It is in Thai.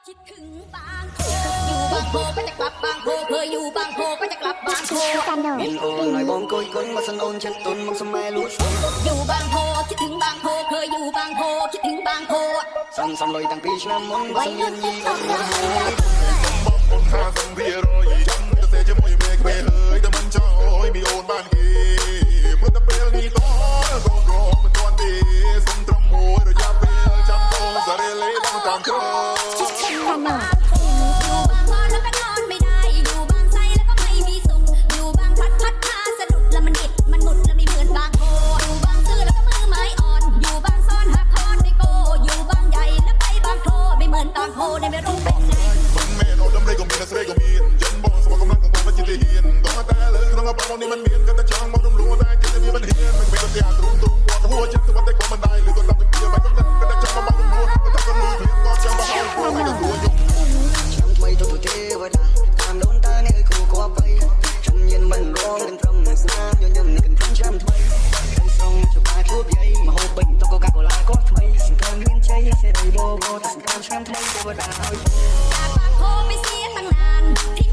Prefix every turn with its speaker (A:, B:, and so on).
A: คิดถึงบางโพอยู่บางโพก็จะกลับบางโพเคยอยู่บางโพก็จะกลับบางโพ
B: บินโอนหน่อยบองโกยก้นมาสนนเช็ดต้นมังสมัยรู้สม
A: อยู่บางโพคิดถึงบางโพเคยอยู่บางโพคิดถึงบางโพ
B: ซ้ำลอยตั้งปีชนะมนวัยรุ่นยี่คนมาหาย
C: คนหาสังเวียรอยจำจะเสียจะมวยเมฆเมเฮยแต่มันชอยมีโอนบ้านกีเพื่อตะเปลนี่ต้อนโดนร้องมันตอนตีสมตรมมวยระยะเปลจำโตสะเรเลต้องตามเธอ
A: อยู่บางพอแล้วก็นอนไม่ได้อยู่บางไซแล้วก็ไม่มีสุขอยู่บางพัดพาสะดุดแล้วมันดิดมันหมุดแล้วไม่เหมือนบางโพอยู่บางซื่อแล้วก็มือไม้อ่อนอยู่บางซ่อนหักคอนไม่โกอยู่บางใหญ่แล้วไปบางโพไม่เหมือนบางโพในไม่รู้เป็นไง
C: คนแม่นอนดำเลยก็มีนักเสกก็มียันบอกสมองกำลังของผมมันจิตเฮียนต้องมาแต่เลยต้องมาปองนี่มันเมียนกันแต่ช่างมองรู้ว่าได้จิตมีมันเฮียนมันเป็นตัวเสียตรงปวดหัวจิตตัวแต่ก็มันได้หรือก็รับไปเพียไปต้องกันแต่ช่างมารู้ว่าแต่ก็รู้เพียงก็ช่างมาเอาหัวไม่ต้องกลัวยง
B: ฉันไม่ตัวเทวดาตามโดนตาเนี่ยคู่ก็ไปฉันยันมันร้องกันพรำสนามย้อนยำในกันพรำช้ำถอยกันส่งจะพาทุบใหญ่มาหอบบิ่งต้องก็กาโกลาก็ถอยสิ่งการเรียนใจเสียได้โบโบแต่สิ่งการช้ำถอยเทวดาเอา
A: จากบางโพไปเสียตั้งนานทิ้ง